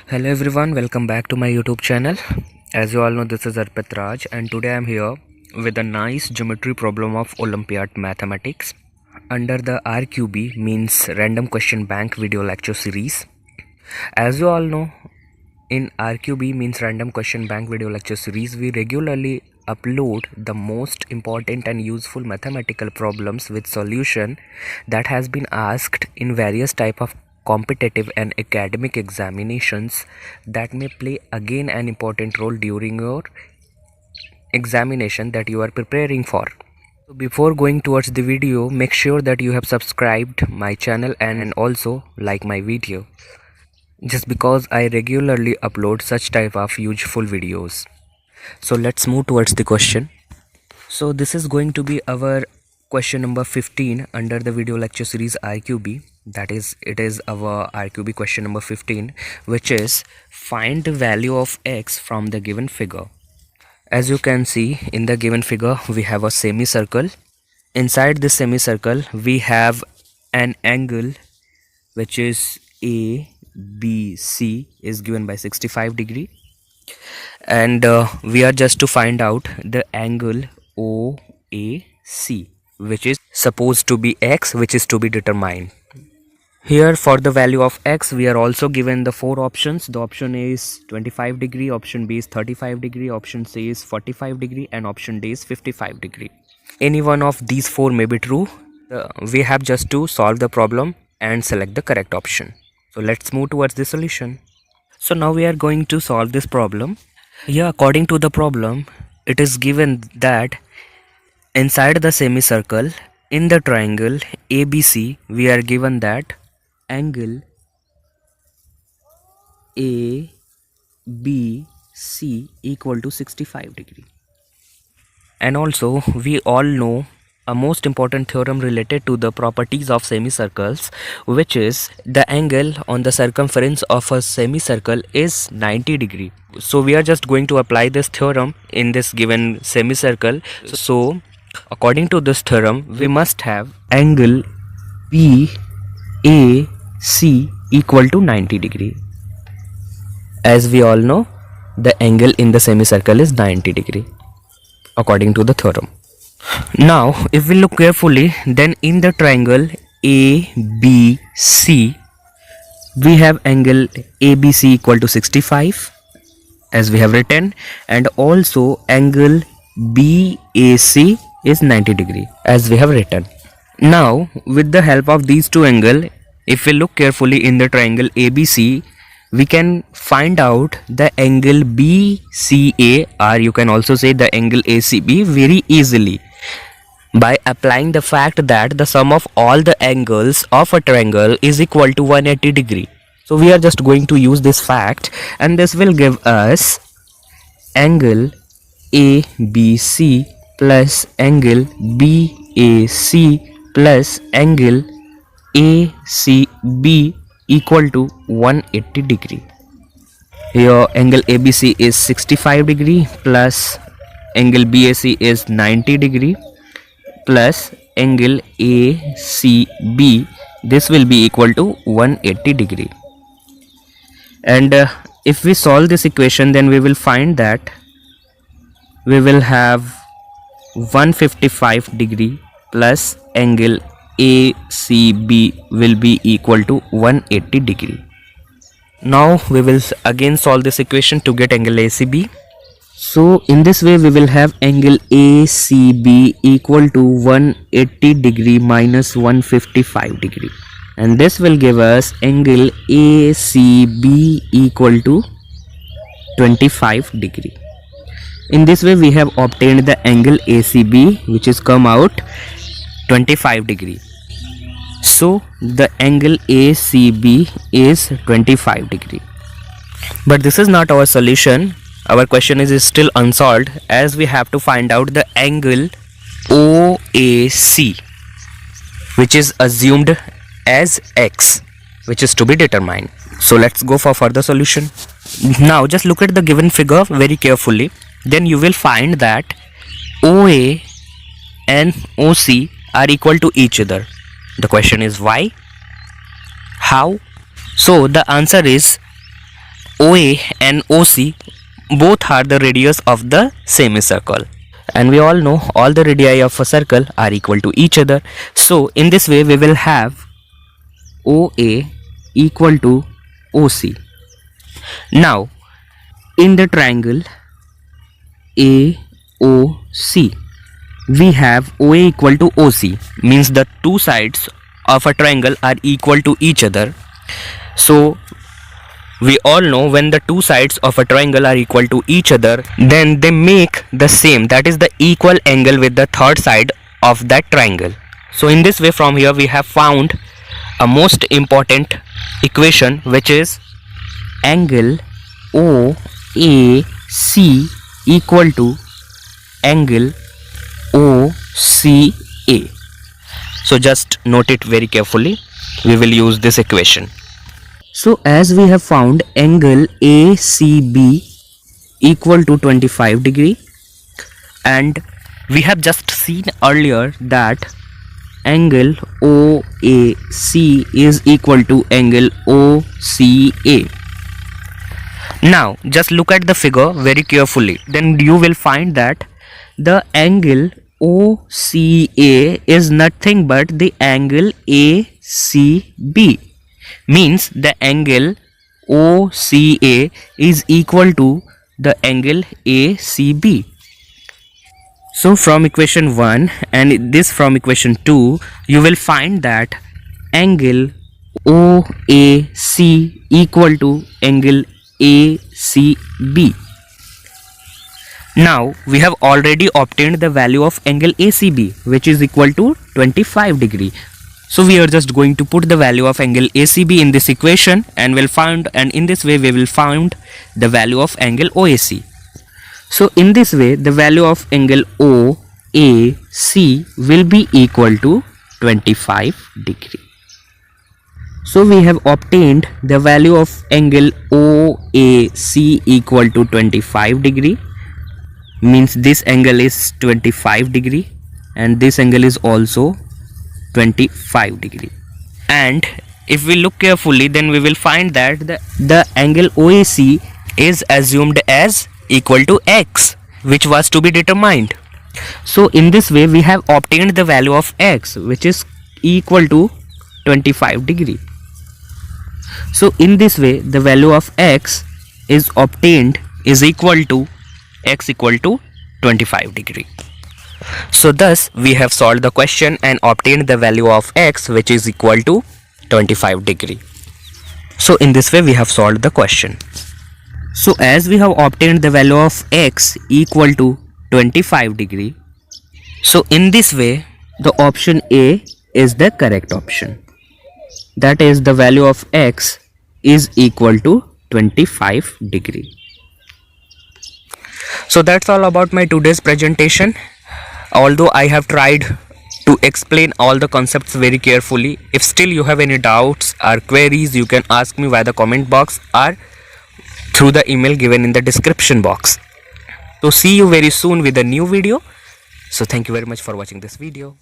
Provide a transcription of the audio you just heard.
Hello everyone, welcome back to my YouTube channel. As you all know, this is Arpit Raj and today I am here with a nice geometry problem of Olympiad Mathematics under the RQB, means Random Question Bank video lecture series. As you all know, in RQB, means Random Question Bank video lecture series, we regularly upload the most important and useful mathematical problems with solution that has been asked in various type of competitive and academic examinations that may play again an important role during your examination that you are preparing for. So before going towards the video, make sure that you have subscribed my channel and also like my video, just because I regularly upload such type of useful videos. So let's move towards the question. So this is going to be our question number 15 under the video lecture series RQB. That is, it is our RQB question number 15, which is find the value of x from the given figure. As you can see in the given figure, we have a semicircle. Inside this semicircle, we have an angle which is ABC is given by 65 degree, and we are just to find out the angle OAC, which is supposed to be x, which is to be determined. Here for the value of x, we are also given the four options. The option A is 25 degree, option B is 35 degree, option C is 45 degree, and option D is 55 degree. Any one of these four may be true. We have just to solve the problem and select the correct option. So let's move towards the solution. So now we are going to solve this problem. Here, according to the problem, it is given that inside the semicircle, in the triangle ABC, we are given that angle ABC equal to 65 degree. And also we all know a most important theorem related to the properties of semicircles, which is the angle on the circumference of a semicircle is 90 degree. So we are just going to apply this theorem in this given semicircle. So according to this theorem, we must have angle BAC equal to 90 degree. As we all know, the angle in the semicircle is 90 degree according to the theorem. Now if we look carefully, then in the triangle ABC, we have angle ABC equal to 65 as we have written, and also angle BAC is 90 degree as we have written. Now with the help of these two angles, if we look carefully in the triangle ABC, we can find out the angle BCA, or you can also say the angle ACB, very easily by applying the fact that the sum of all the angles of a triangle is equal to 180 degree. So we are just going to use this fact, and this will give us angle ABC plus angle BAC plus angle ACB equal to 180 degree. Here angle ABC is 65 degree plus angle BAC is 90 degree plus angle ACB, this will be equal to 180 degree. And if we solve this equation, then we will find that we will have 155 degree plus angle ACB will be equal to 180 degree. Now we will again solve this equation to get angle ACB. So in this way, we will have angle ACB equal to 180 degree minus 155 degree, and this will give us angle ACB equal to 25 degree. In this way, we have obtained the angle ACB, which is come out 25 degree. So the angle ACB is 25 degree. But this is not our solution. Our question is still unsolved, as we have to find out the angle OAC, which is assumed as x, which is to be determined. So let's go for further solution. Now just look at the given figure very carefully. Then you will find that OA and OC are equal to each other. The question is why? How? So the answer is OA and OC both are the radius of the semicircle, and we all know all the radii of a circle are equal to each other. So in this way we will have OA equal to OC. Now in the triangle AOC we have OA equal to OC, means the two sides of a triangle are equal to each other. So we all know when the two sides of a triangle are equal to each other, then they make the same, that is the equal angle with the third side of that triangle. So in this way, from here we have found a most important equation, which is angle OAC equal to angle OCA. So just note it very carefully. We will use this equation. So as we have found angle ACB equal to 25 degree, and we have just seen earlier that angle OAC is equal to angle OCA. Now just look at the figure very carefully, then you will find that the angle OCA is nothing but the angle ACB, means the angle OCA is equal to the angle ACB. So from equation 1 and this from equation 2, you will find that angle OAC equal to angle ACB. Now we have already obtained the value of angle ACB, which is equal to 25 degree. So we are just going to put the value of angle ACB in this equation and in this way we will find the value of angle OAC. So in this way the value of angle OAC will be equal to 25 degree. So we have obtained the value of angle OAC equal to 25 degree, means this angle is 25 degree and this angle is also 25 degree. And if we look carefully, then we will find that the angle OAC is assumed as equal to x, which was to be determined. So in this way we have obtained the value of x, which is equal to 25 degree. So in this way the value of x is obtained is equal to x equal to 25 degree. So thus we have solved the question and obtained the value of x, which is equal to 25 degree. So in this way we have solved the question. So as we have obtained the value of x equal to 25 degree, so in this way the option A is the correct option. That is, the value of x is equal to 25 degree. So that's all about my today's presentation. Although I have tried to explain all the concepts very carefully, if still you have any doubts or queries, you can ask me via the comment box or through the email given in the description box. So see you very soon with a new video. So thank you very much for watching this video.